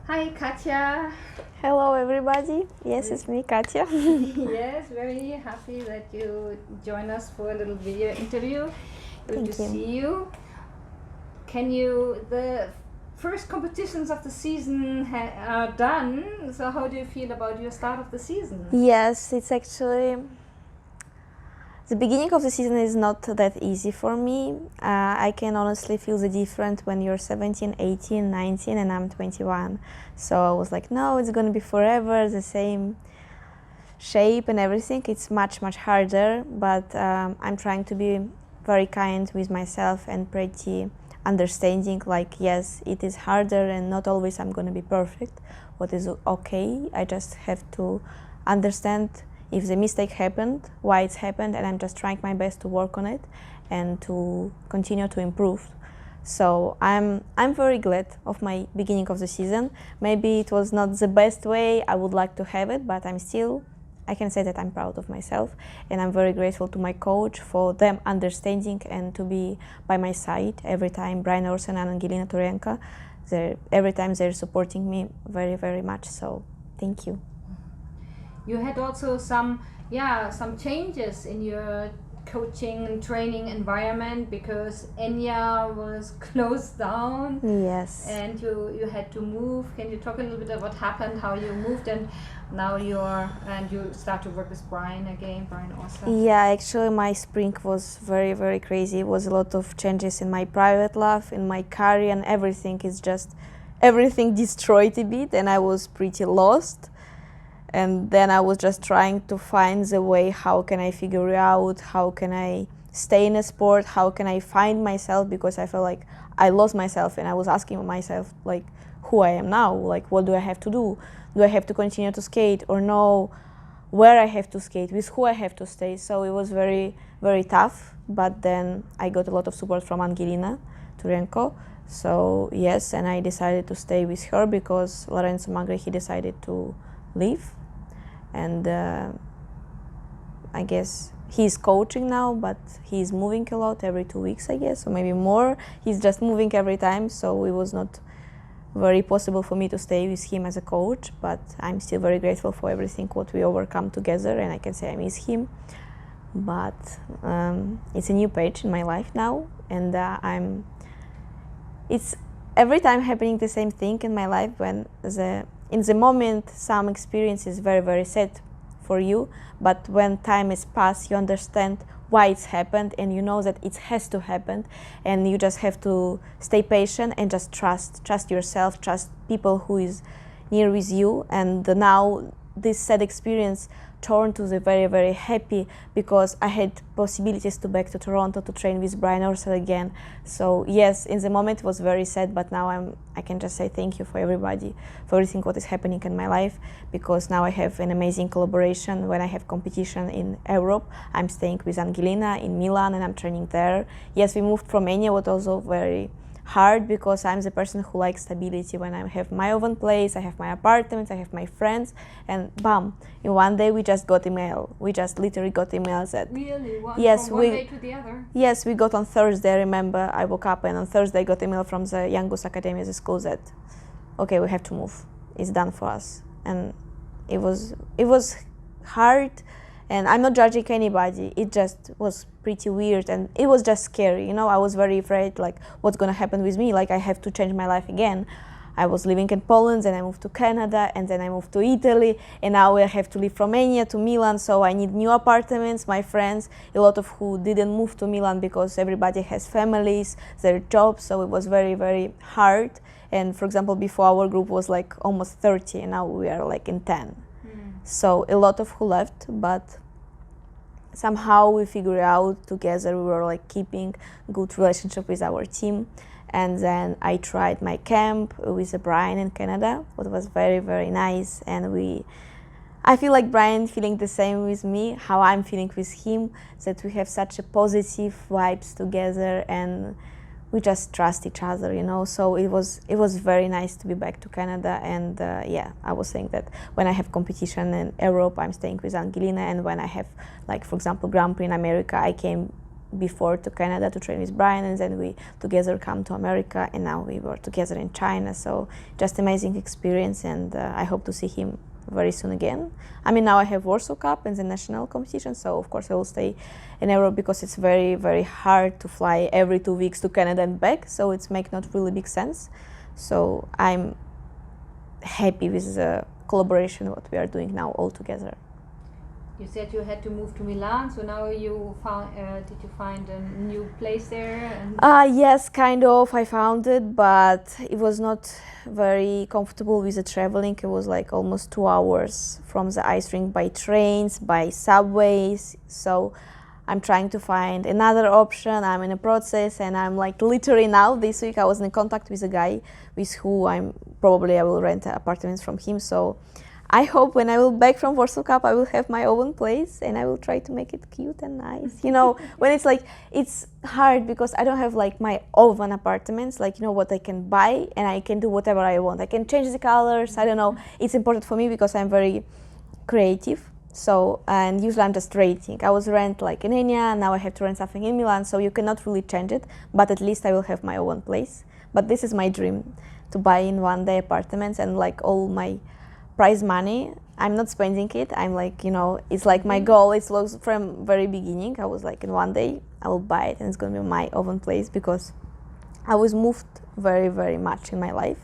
Hi, Katja. Hello everybody, yes, it's me, Katya. Yes, very happy that you join us for a little video interview. Good to Thank you. see you. The first competitions of the season are done, so how do you feel about your start of the season? Yes, it's actually, the beginning of the season is not that easy for me. I can honestly feel the difference when you're 17, 18, 19 and I'm 21. So I was like, no, it's gonna be forever, the same shape and everything. It's much harder, but I'm trying to be very kind with myself and pretty understanding, like, yes, it is harder and not always I'm gonna be perfect, what is okay. I just have to understand if the mistake happened, why it's happened, and I'm just trying my best to work on it and to continue to improve. So I'm very glad of my beginning of the season. Maybe it was not the best way I would like to have it, but I can say that I'm proud of myself, and I'm very grateful to my coach for them understanding and to be by my side every time. Brian Orson and Angelina Torenka, every time they're supporting me very much. So thank you. You had also some changes in your coaching and training environment because Enya was closed down. Yes. And you had to move. Can you talk a little bit about what happened, how you moved, and now you start to work with Brian again, Brian also? Yeah, actually my spring was very crazy. It was a lot of changes in my private life, in my career, and everything is just, everything destroyed a bit, and I was pretty lost. And then I was just trying to find the way, how can I figure out, how can I stay in a sport, how can I find myself, because I felt like I lost myself, and I was asking myself, like, who I am now, like, what do I have to do? Do I have to continue to skate or no? Where I have to skate, with who I have to stay. So it was very tough, but then I got a lot of support from Angelina Turenko. So yes, and I decided to stay with her because Lorenzo Magri, he decided to leave. And I guess he's coaching now, but he's moving a lot every 2 weeks, I guess, or maybe more. He's just moving every time, so it was not very possible for me to stay with him as a coach, but I'm still very grateful for everything what we overcome together, and I can say I miss him. But it's a new page in my life now, and it's every time happening the same thing in my life, when in the moment some experience is very sad for you, but when time has passed, you understand why it's happened, and you know that it has to happen, and you just have to stay patient and just trust yourself, trust people who is near with you. And now this sad experience turned to the very happy, because I had possibilities to back to Toronto to train with Brian Orson again. So yes, in the moment it was very sad, but now I can just say thank you for everybody, for everything what is happening in my life, because now I have an amazing collaboration. When I have competition in Europe, I'm staying with Angelina in Milan and I'm training there. Yes, we moved from Enya, what also very hard, because I'm the person who likes stability. When I have my own place, I have my apartment, I have my friends, and bam, in one day we just got email. We just literally got emails that really yes, from one day to the other. Yes, we got on Thursday. I remember I woke up and on Thursday I got email from the Young Goose Academy, the school, that okay, we have to move. It's done for us, and it was hard. And I'm not judging anybody, it just was pretty weird, and it was just scary, you know. I was very afraid, like, what's gonna happen with me, like I have to change my life again. I was living in Poland, and I moved to Canada, and then I moved to Italy, and now I have to leave from Enya to Milan, so I need new apartments. My friends, a lot of who didn't move to Milan because everybody has families, their jobs, so it was very hard. And for example, before our group was like almost 30, and now we are like in 10. So a lot of who left, but somehow we figured out together. We were like keeping good relationship with our team. And then I tried my camp with Brian in Canada, what was very nice. And I feel like Brian feeling the same with me, how I'm feeling with him, that we have such a positive vibes together, and we just trust each other, you know. So it was very nice to be back to Canada. And yeah, I was saying that when I have competition in Europe, I'm staying with Angelina, and when I have, like, for example, Grand Prix in America, I came before to Canada to train with Brian, and then we together come to America, and now we were together in China. So just amazing experience, and I hope to see him very soon again. I mean, now I have Warsaw Cup and the national competition, so of course I will stay in Europe because it's very, very hard to fly every 2 weeks to Canada and back, so it's make not really big sense. So I'm happy with the collaboration what we are doing now all together. You said you had to move to Milan, so now you found. Did you find a new place there? Yes, kind of. I found it, but it was not very comfortable with the traveling. It was like almost 2 hours from the ice rink by trains, by subways. So I'm trying to find another option. I'm in a process, and I'm like literally now this week I was in contact with a guy with who I will rent apartments from him. So I hope when I will back from Warsaw Cup, I will have my own place, and I will try to make it cute and nice. You know, when it's like, it's hard because I don't have like my own apartments, like, you know, what I can buy, and I can do whatever I want. I can change the colors. I don't know. It's important for me because I'm very creative. So, and usually I'm just renting. I was rent like in Enya, now I have to rent something in Milan, so you cannot really change it, but at least I will have my own place. But this is my dream, to buy in one day apartments, and like all my prize money, I'm not spending it. I'm like, you know, it's like my goal. It's from very beginning. I was like, in one day I will buy it, and it's going to be my own place because I was moved very, very much in my life.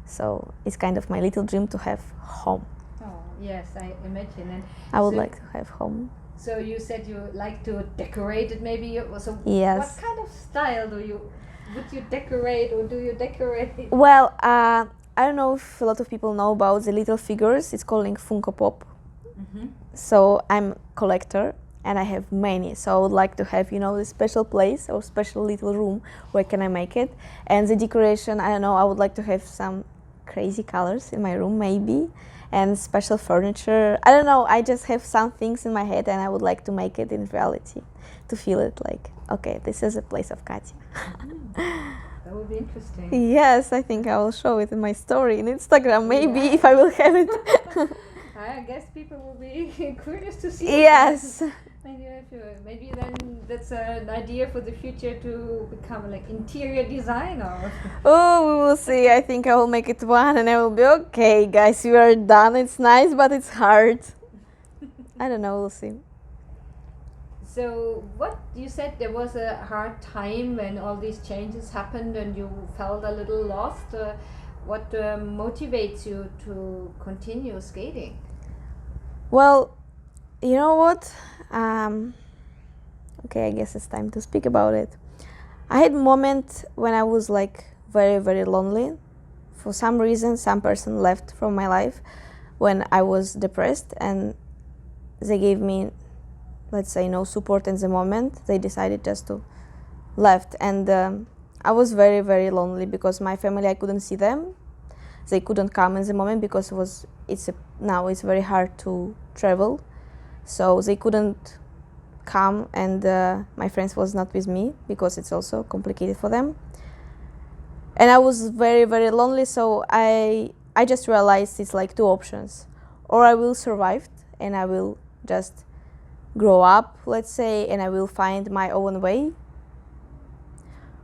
So it's kind of my little dream to have home. Oh yes, I imagine. And I would like to have home. So you said you like to decorate it, maybe. So yes. What kind of style would you decorate, or do you decorate? Well, I don't know if a lot of people know about the little figures. It's called Funko Pop. Mm-hmm. So I'm a collector, and I have many. So I would like to have, you know, a special place or special little room where can I make it. And the decoration, I don't know, I would like to have some crazy colors in my room maybe, and special furniture. I don't know, I just have some things in my head, and I would like to make it in reality, to feel it like, okay, this is a place of Katya. That would be interesting. Yes, I think I will show it in my story in Instagram, maybe, if I will have it. I guess people will be curious to see. Yes. Maybe then that's an idea for the future, to become like interior designer. Oh, we will see. I think I will make it one, and I will be okay, guys. We are done. It's nice, but it's hard. I don't know. We'll see. So, what you said, there was a hard time when all these changes happened, and you felt a little lost. What motivates you to continue skating? Well, you know what? Okay, I guess it's time to speak about it. I had a moment when I was like very, very lonely. For some reason, some person left from my life when I was depressed, and they gave me, let's say, no support in the moment. They decided just to left, and I was very, very lonely because my family, I couldn't see them. They couldn't come in the moment because now it's very hard to travel, so they couldn't come, and my friends was not with me because it's also complicated for them. And I was very, very lonely, so I just realized it's like two options: or I will survive and I will just grow up, let's say, and I will find my own way,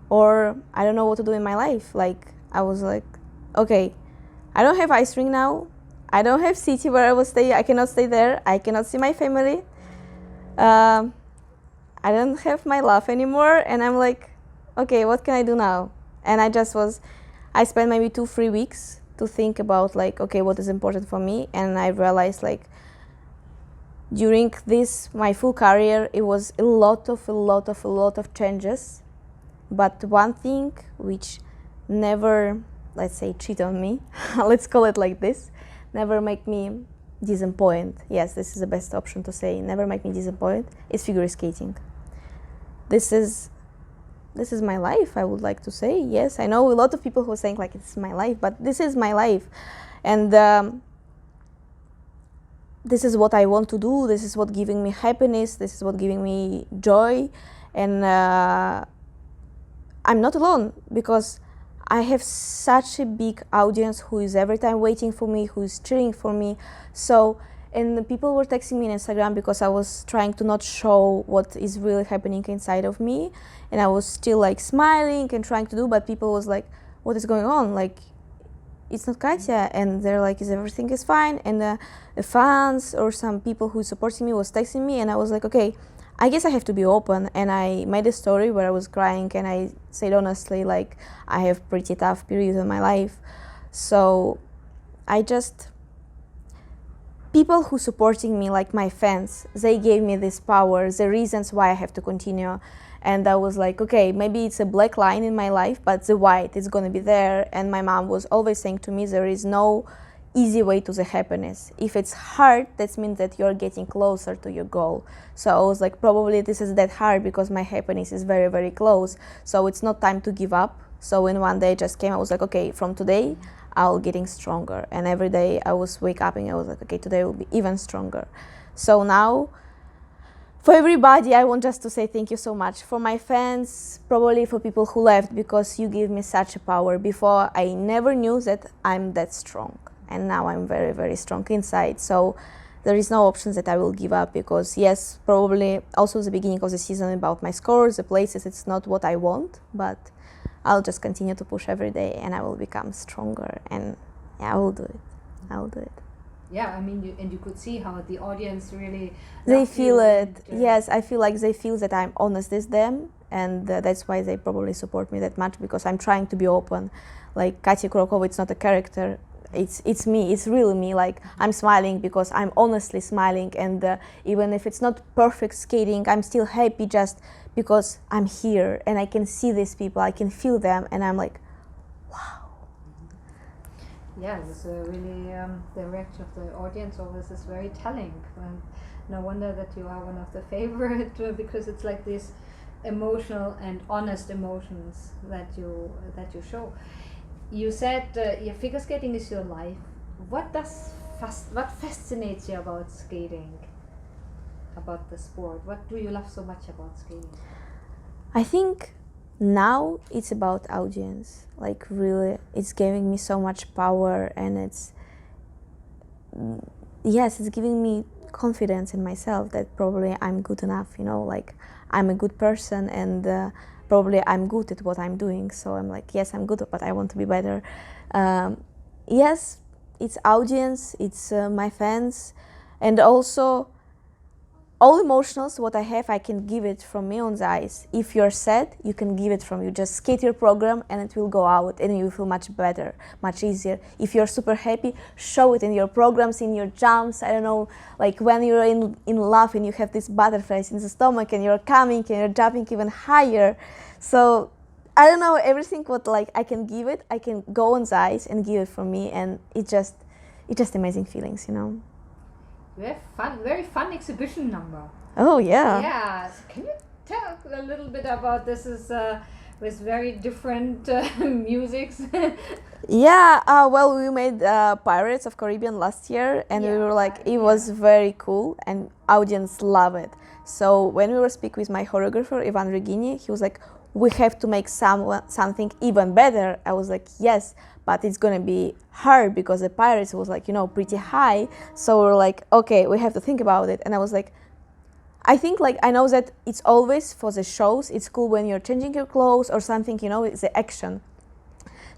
or I don't know what to do in my life. Like, I was like, okay, I don't have ice rink now, I don't have city where I will stay, I cannot stay there, I cannot see my family, I don't have my love anymore, and I'm like, okay, what can I do now? And I spent maybe 2-3 weeks to think about like, okay, what is important for me. And I realized like during this my full career, it was a lot of changes, but one thing which never, let's say, cheat on me, let's call it like this, never make me disappoint. Yes, this is the best option to say, never make me disappoint, is figure skating. This is my life, I would like to say. Yes, I know a lot of people who are saying like it's my life, but this is my life, and this is what I want to do, this is what giving me happiness, this is what giving me joy, and I'm not alone because I have such a big audience who is every time waiting for me, who is cheering for me. So And the people were texting me on Instagram because I was trying to not show what is really happening inside of me, and I was still like smiling and trying to do, but people was like, what is going on, like it's not Katya, and they're like, is everything is fine? And the fans or some people who supporting me was texting me, and I was like, okay, I guess I have to be open. And I made a story where I was crying, and I said honestly, like, I have pretty tough periods in my life. So I just, people who supporting me, like my fans, they gave me this power, the reasons why I have to continue. And I was like, okay, maybe it's a black line in my life, but the white is going to be there. And my mom was always saying to me, there is no easy way to the happiness. If it's hard, that means that you're getting closer to your goal. So I was like, probably this is that hard because my happiness is very, very close. So it's not time to give up. So when one day just came, I was like, okay, from today, I'll getting stronger. And every day I was wake up and I was like, okay, today will be even stronger. So now, for everybody, I want just to say thank you so much. For my fans, probably for people who left, because you give me such a power. Before, I never knew that I'm that strong. And now I'm very, very strong inside. So there is no options that I will give up, because yes, probably also the beginning of the season about my scores, the places, it's not what I want, but I'll just continue to push every day and I will become stronger, and yeah, I will do it. I will do it. Yeah, I mean, you could see how the audience really, they feel it. Yes, I feel like they feel that I'm honest with them, and that's why they probably support me that much, because I'm trying to be open. Like Katia Kurakova, it's not a character. It's me. It's really me. Like, I'm smiling because I'm honestly smiling, and even if it's not perfect skating, I'm still happy just because I'm here and I can see these people. I can feel them, and I'm like, wow. Yeah, this really the reaction of the audience always is very telling, and no wonder that you are one of the favorite because it's like these emotional and honest emotions that you show. You said your figure skating is your life. What fascinates you about skating? About the sport? What do you love so much about skating? I think now it's about audience. Like, really, it's giving me so much power, and it's giving me confidence in myself that probably I'm good enough, like I'm a good person, and probably I'm good at what I'm doing. So I'm like, yes, I'm good, but I want to be better. Yes, it's audience, it's my fans, and also all emotions, what I have, I can give it from me on the ice. If you're sad, you can give it from you. Just skate your program and it will go out, and you will feel much better, much easier. If you're super happy, show it in your programs, in your jumps. I don't know, like when you're in love and you have these butterflies in the stomach and you're coming and you're jumping even higher. So I don't know, everything what like I can give it, I can go on the ice and give it from me, and it's just amazing feelings, You have very fun exhibition number. Oh yeah. Yeah. So can you tell a little bit about this? Is with very different musics. Yeah. Well, we made Pirates of Caribbean last year, and we were like, it was very cool, and audience love it. So when we were speaking with my choreographer Ivan Regini, he was like, we have to make something even better. I was like, yes, but it's gonna be hard because the Pirates was like, pretty high. So we're like, okay, we have to think about it. And I was like, I think like I know that it's always for the shows, it's cool when you're changing your clothes or something, it's the action.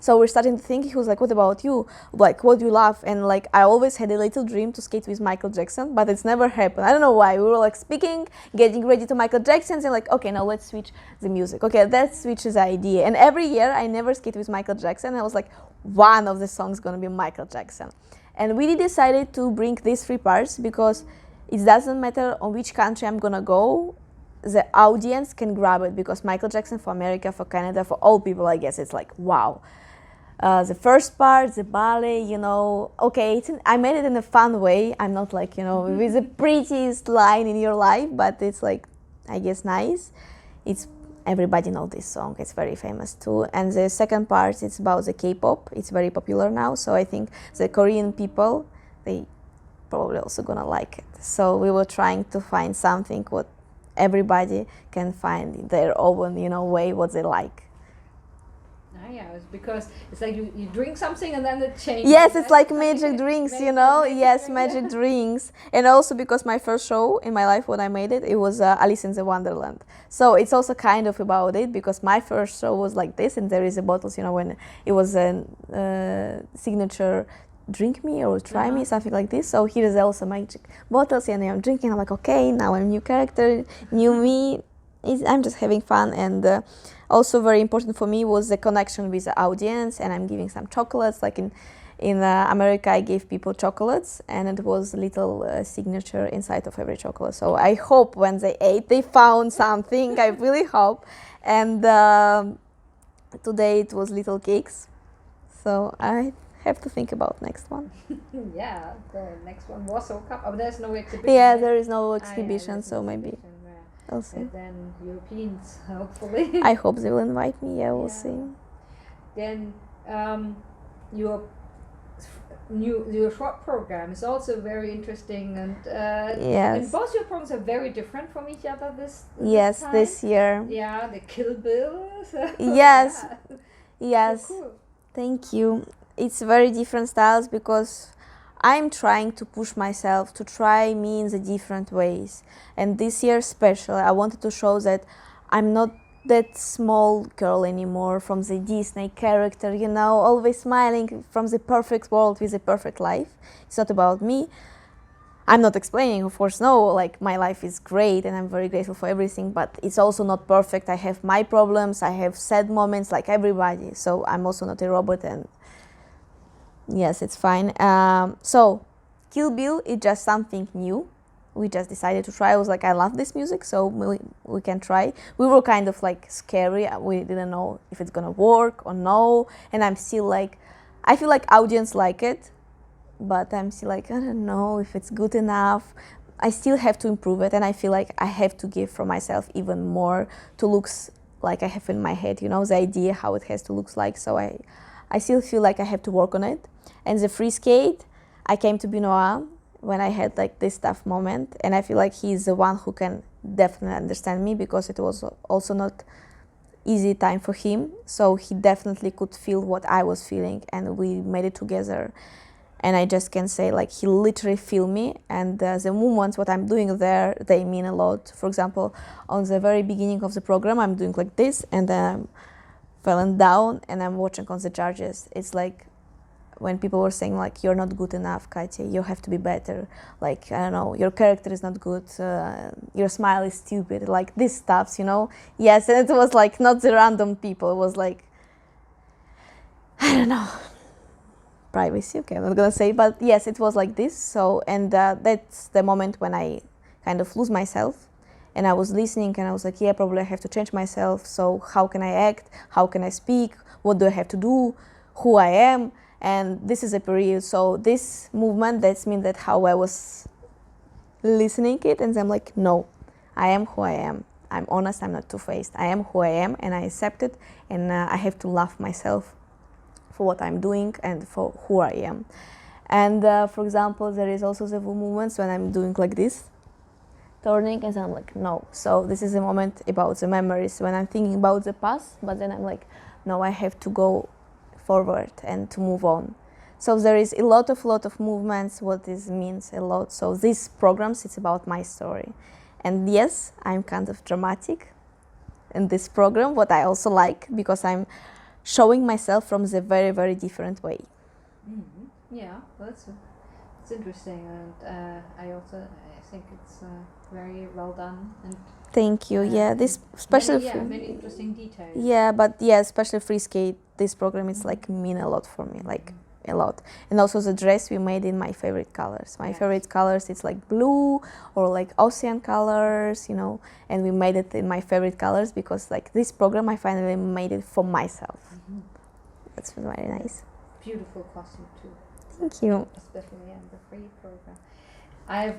So we're starting to think, he was like, what about you? Like, what do you love? And like, I always had a little dream to skate with Michael Jackson, but it's never happened. I don't know why. We were like speaking, getting ready to Michael Jackson, and like, okay, now let's switch the music. Okay, that switches the idea. And every year I never skate with Michael Jackson. I was like, one of the songs gonna be Michael Jackson. And we decided to bring these three parts because it doesn't matter on which country I'm gonna go, the audience can grab it, because Michael Jackson for America, for Canada, for all people, I guess it's like, wow. The first part, the ballet, okay, I made it in a fun way. I'm not like, with the prettiest line in your life, but it's like, I guess, nice. It's everybody knows this song. It's very famous too. And the second part, it's about the K-pop. It's very popular now. So I think the Korean people, they probably also gonna like it. So we were trying to find something what everybody can find in their own, way what they like. yeah. It's because it's like you drink something and then it changes. Yes, it's right? like magic drinks, you know. Yes, magic drinks. And also because my first show in my life when I made it was Alice in the Wonderland. So it's also kind of about it because my first show was like this, and there is a bottles, you know, when it was a signature drink me or try me, something like this. So here is also magic bottles, and I'm drinking. I'm like, okay, now I'm a new character, new me. I'm just having fun, and also very important for me was the connection with the audience. And I'm giving some chocolates, like in America, I gave people chocolates, and it was a little signature inside of every chocolate. So I hope when they ate, they found something. I really hope. And today it was little cakes. So I have to think about next one. Yeah, the next one Warsaw Cup. Oh, there's no exhibition. Yeah, right? there is no exhibition, there's so no maybe exhibition, yeah. also. And then Europeans, hopefully. I hope they will invite me. Yeah, we'll see. Then your your short program is also very interesting, and Yes. and both your programs are very different from each other. Yes, time. this year. Yeah, the Kill Bill. Yes. Yeah. Yes. So cool. Thank you. It's very different styles because I'm trying to push myself to try me in the different ways. And this year especially, I wanted to show that I'm not that small girl anymore from the Disney character, you know, always smiling from the perfect world with a perfect life. It's not about me. I'm not explaining, of course, no, like my life is great and I'm very grateful for everything, but it's also not perfect. I have my problems, I have sad moments like everybody, so I'm also not a robot, and yes, it's fine. So Kill Bill is just something new. We just decided to try. I was like, I love this music, so we can try. We were kind of like scary. We didn't know if it's gonna work or no, and I'm still like, I feel like audience like it, but I'm still like, I don't know if it's good enough. I still have to improve it, and I feel like I have to give from myself even more to looks like I have in my head, you know, the idea how it has to look like. So I still feel like I have to work on it. And the free skate, I came to Benoit when I had like this tough moment, and I feel like he's the one who can definitely understand me because it was also not easy time for him. So he definitely could feel what I was feeling, and we made it together. And I just can say, like, he literally feel me, and the movements what I'm doing there, they mean a lot. For example, on the very beginning of the program, I'm doing like this, and then I'm falling down, and I'm watching on the judges. It's like when people were saying, like, you're not good enough, Katya, you have to be better. Like, I don't know, your character is not good, your smile is stupid, like this stuff, you know? Yes, and it was like not the random people, it was like, I don't know, privacy, okay, I'm not gonna say, but yes, it was like this. So, and that's the moment when I kind of lose myself, and I was listening, and I was like, yeah, probably I have to change myself. So how can I act? How can I speak? What do I have to do? Who I am? And this is a period. So this movement, that's mean that how I was listening it, and I'm like, no, I am who I am. I'm honest. I'm not two-faced. I am who I am, and I accept it, and I have to love myself for what I'm doing and for who I am. And for example, there is also the moments when I'm doing like this, turning, and I'm like, no. So this is a moment about the memories when I'm thinking about the past, but then I'm like, no, I have to go forward and to move on. So there is a lot of movements, what this means a lot. So these programs, it's about my story. And yes, I'm kind of dramatic in this program, what I also like, because I'm showing myself from the very, very different way. Mm-hmm. Yeah, well, it's interesting, and I think it's very well done. And thank you. Yeah, this especially many interesting details. Yeah, but yeah, especially free skate. This program is like mean a lot for me, like a lot. And also the dress we made in my favorite colors. My favorite colors, it's like blue or like ocean colors, you know. And we made it in my favorite colors because like this program, I finally made it for myself. Mm-hmm. That's very nice. Beautiful costume too. Thank you. Especially in the free program. I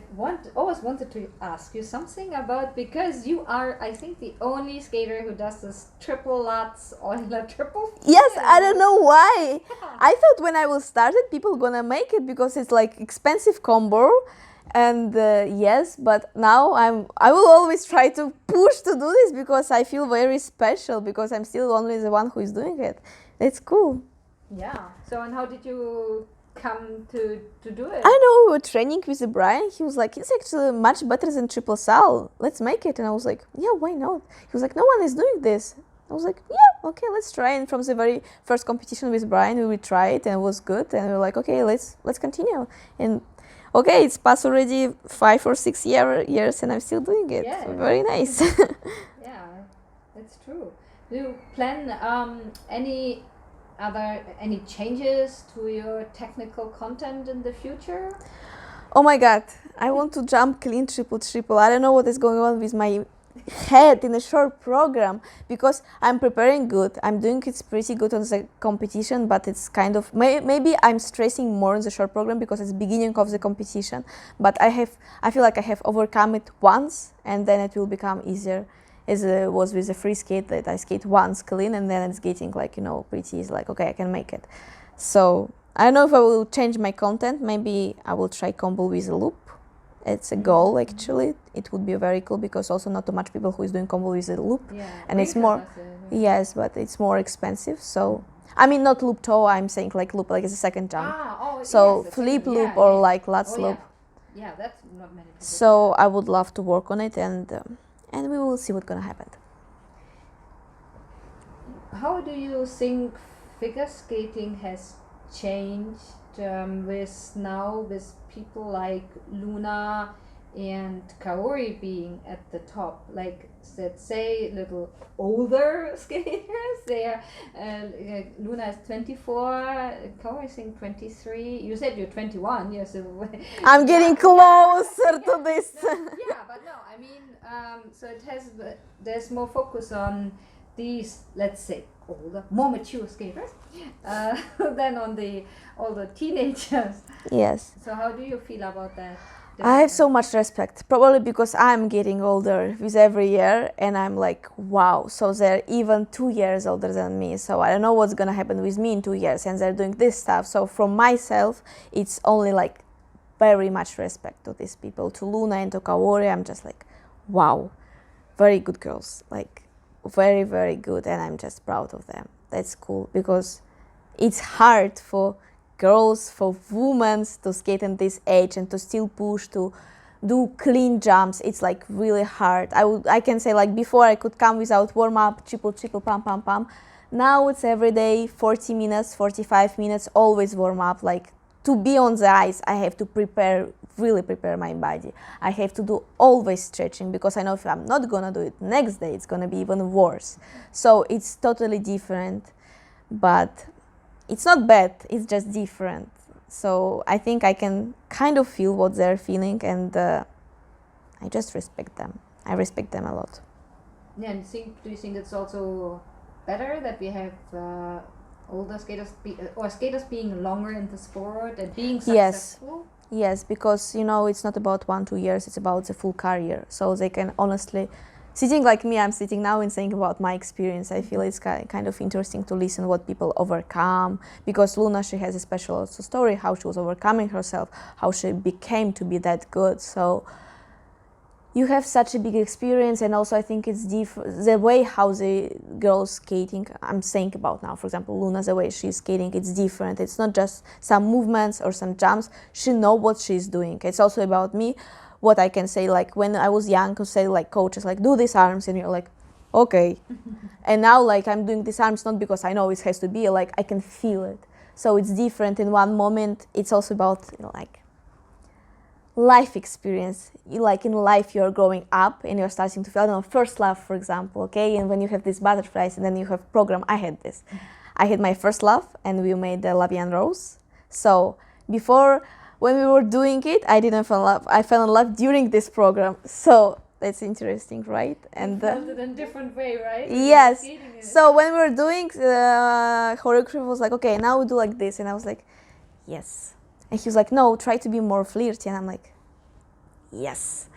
always wanted to ask you something about, because you are, I think, the only skater who does this triple lutz on the triple flip. Yes, I don't know why. I thought when I will start it, people gonna make it because it's like expensive combo, and yes, but now I will always try to push to do this because I feel very special because I'm still only the one who is doing it. It's cool. Yeah. So, and how did you come to do it? I know, we were training with Brian. He was like, it's actually much better than triple sal. Let's make it. And I was like, yeah, why not? He was like, no one is doing this. I was like, yeah, okay, let's try. And from the very first competition with Brian, we would try it and it was good. And we were like, okay, let's continue. And okay, it's past already 5 or 6 years and I'm still doing it. Yeah. Very nice. Yeah, that's true. Do you plan any changes to your technical content in the future? Oh my god, I want to jump clean triple. I don't know what is going on with my head in a short program because I'm preparing good. I'm doing it pretty good on the competition, but it's kind of maybe I'm stressing more on the short program because it's the beginning of the competition. But I feel like I have overcome it once, and then it will become easier. As it was with the free skate, that I skate once clean and then it's getting like, you know, pretty easy, like okay, I can make it. So I don't know if I will change my content. Maybe I will try combo with a loop. It's a goal actually. It would be very cool because also not too much people who is doing combo with a loop. Yeah, and it's more, yes, but it's more expensive. So I mean not loop toe, I'm saying like loop, like it's a second jump. So yes, flip loop or like lats loop. Yeah, that's not many people. So I would love to work on it and we will see what's gonna happen. How do you think figure skating has changed with people like Luna and Kaori being at the top? Like, let's say little older skaters. They are Luna is 24, Kaori is 23. You said you're 21. Yes, I'm getting closer to this. Yeah, but no, I mean, so it has. There's more focus on these, let's say, older, more mature skaters than on all the teenagers. Yes. So how do you feel about that? I have so much respect, probably because I'm getting older with every year and I'm like, wow, so they're even 2 years older than me, so I don't know what's gonna happen with me in 2 years and they're doing this stuff. So from myself, it's only like very much respect to these people, to Luna and to Kaori. I'm just like, wow, very good girls, like very, very good, and I'm just proud of them. That's cool because it's hard for girls, for women to skate at this age and to still push, to do clean jumps. It's like really hard. I can say like before I could come without warm up, triple, pam, pam, pam. Now it's every day 40 minutes, 45 minutes, always warm up. Like to be on the ice, I have to really prepare my body. I have to do always stretching because I know if I'm not gonna do it next day, it's gonna be even worse. So it's totally different, but it's not bad, it's just different. So I think I can kind of feel what they're feeling, and I just respect them. I respect them a lot. Yeah, and do you think it's also better that we have older skaters or skaters being longer in the sport and being successful? Yes, because you know it's not about 1-2 years, it's about the full career. So they can honestly, sitting like me, I'm sitting now and saying about my experience. I feel it's kind of interesting to listen what people overcome, because Luna, she has a special also story how she was overcoming herself, how she became to be that good. So you have such a big experience, and also I think it's the way how the girls skating, I'm saying about now, for example, Luna, the way she's skating, it's different. It's not just some movements or some jumps. She knows what she's doing. It's also about me, what I can say, like when I was young, to say like coaches, like do these arms, and you're like, okay. And now like I'm doing these arms not because I know it has to be, like I can feel it. So it's different in one moment. It's also about, you know, like life experience. Like in life you're growing up and you're starting to feel, I don't know, first love, for example, okay? And when you have these butterflies and then you have program, I had this. I had my first love and we made the Labian Rose. So before, when we were doing it, I didn't fall in love. I fell in love during this program. So that's interesting, right? And you felt it in a different way, right? Yes. So when we were doing, choreographer was like, okay, now we do like this. And I was like, yes. And he was like, no, try to be more flirty. And I'm like, yes.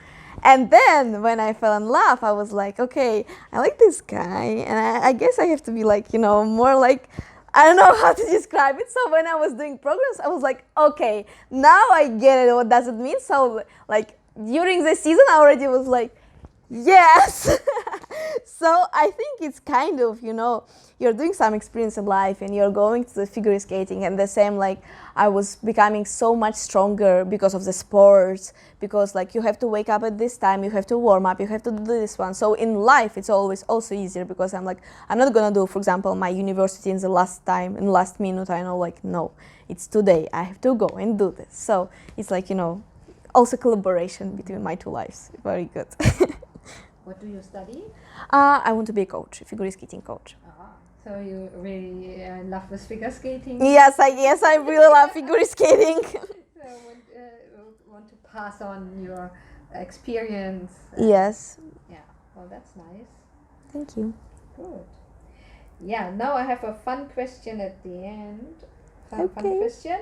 And then when I fell in love, I was like, okay, I like this guy. And I guess I have to be like, you know, more like, I don't know how to describe it. So when I was doing programs, I was like, okay, now I get it. What does it mean? So like during the season, I already was like, yes. So I think it's kind of, you're doing some experience in life and you're going to the figure skating, and the same, like, I was becoming so much stronger because of the sports, because like you have to wake up at this time, you have to warm up, you have to do this one. So in life it's always also easier, because I'm like, I'm not gonna do, for example, my university in the last time, in the last minute. I know, like, no, it's today, I have to go and do this. So it's like, also collaboration between my two lives. Very good. What do you study? I want to be a coach, a figure skating coach. So you really love this figure skating? Yes, I really love figure skating. So want to pass on your experience? Yes. Yeah, well, that's nice. Thank you. Good. Yeah, now I have a fun question at the end. Fun question.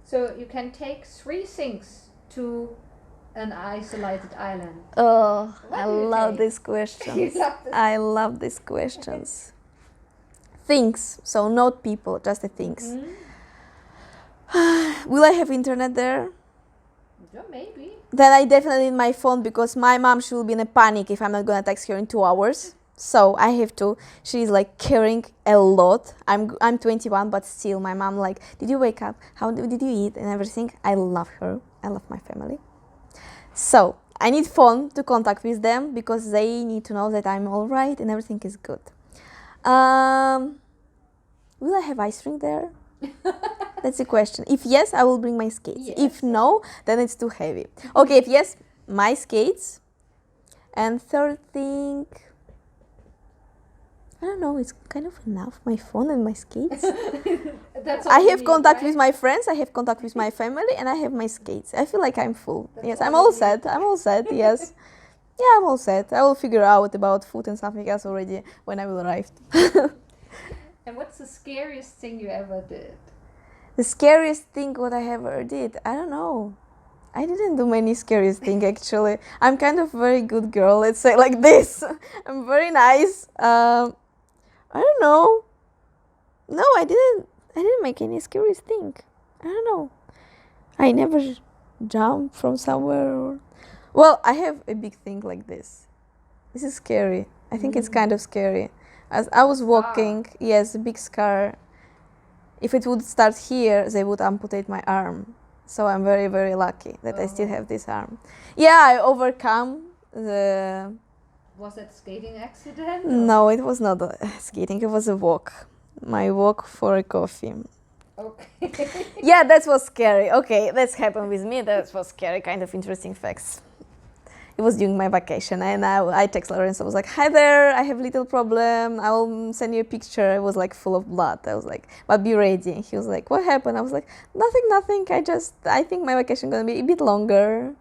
So you can take 3 things to an isolated island. Oh, What I do you love take? these questions. You love this. I love these questions. Things, so not people, just the things. Will I have internet there? Yeah, maybe. Then I definitely need my phone, because my mom, she will be in a panic if I'm not gonna text her in 2 hours. So I have to. She's like caring a lot. I'm 21, but still, my mom like, did you wake up? How did you eat and everything? I love her. I love my family. So I need phone to contact with them, because they need to know that I'm all right and everything is good. Will I have ice rink there? That's the question. If yes, I will bring my skates. Yes. If no, then it's too heavy. Okay, if yes, my skates. And third thing, I don't know, it's kind of enough, my phone and my skates. That's all I you have need, contact right? with my friends, I have contact with my family, and I have my skates. I feel like I'm full. That's Yes, all I'm you all need. set. I'm all set, yes. Yeah, I'm all set. I will figure out about food and something else already when I will arrive. And what's the scariest thing you ever did? The scariest thing what I ever did, I don't know. I didn't do many scariest things actually. I'm kind of very good girl, let's say like this. I'm very nice. I don't know. No, I didn't make any scariest thing. I don't know. I never jumped from somewhere. Well, I have a big thing like this. This is scary. I think it's kind of scary. As I was walking, yes, a big scar. If it would start here, they would amputate my arm. So I'm very, very lucky that I still have this arm. Yeah, I overcome the... Was that skating accident? No, it was not a skating, it was a walk. My walk for a coffee. Okay. Yeah, that was scary. Okay, that's happened with me. That was scary, kind of interesting facts. It was during my vacation, and I text Lawrence. I was like, "Hi there, I have a little problem. I will send you a picture." It was like full of blood. I was like, "But be ready." He was like, "What happened?" I was like, "Nothing. I think my vacation gonna be a bit longer."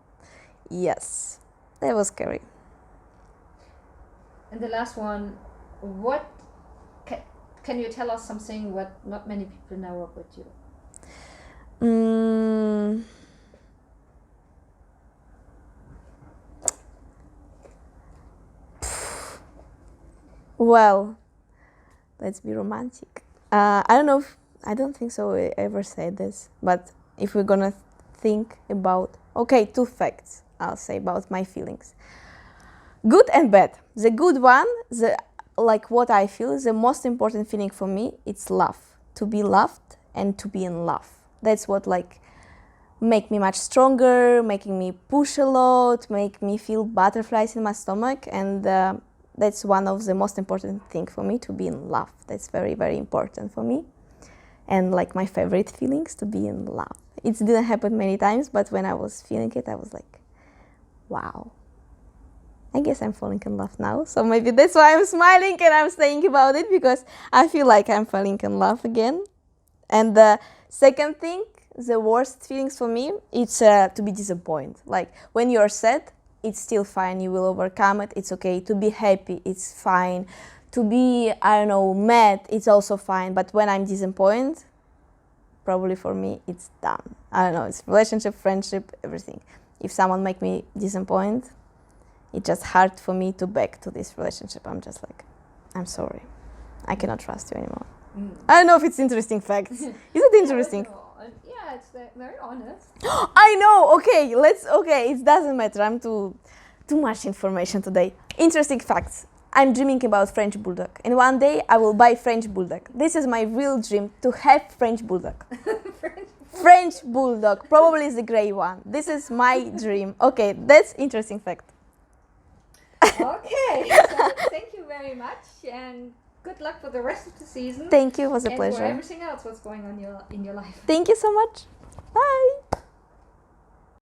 Yes, that was scary. And the last one, what can you tell us something what not many people know about you? Well, let's be romantic. I don't think so I ever said this, but if we're gonna think about, okay, 2 facts I'll say about my feelings. Good and bad. The good one, like what I feel, the most important feeling for me, it's love. To be loved and to be in love. That's what like make me much stronger, making me push a lot, make me feel butterflies in my stomach, and that's one of the most important thing for me, to be in love. That's very, very important for me. And like my favorite feelings, to be in love. It didn't happen many times, but when I was feeling it, I was like, wow. I guess I'm falling in love now. So maybe that's why I'm smiling and I'm saying about it, because I feel like I'm falling in love again. And the second thing, the worst feelings for me, it's to be disappointed. Like when you're sad, it's still fine, you will overcome it, it's okay. To be happy, it's fine. To be, I don't know, mad, it's also fine. But when I'm disappointed, probably for me, it's done. I don't know, it's relationship, friendship, everything. If someone make me disappointed, it's just hard for me to back to this relationship. I'm just like, I'm sorry, I cannot trust you anymore. I don't know if it's interesting facts. Is it interesting? Yeah, it's very honest. I know. Okay, it doesn't matter. I'm too much information today. Interesting facts. I'm dreaming about French Bulldog. And one day I will buy French Bulldog. This is my real dream, to have French Bulldog. French Bulldog, probably is the grey one. This is my dream. Okay, that's interesting fact. Okay, so thank you very much, and good luck for the rest of the season. Thank you, it was a and pleasure. for everything else what's going on in your life. Thank you so much. Bye.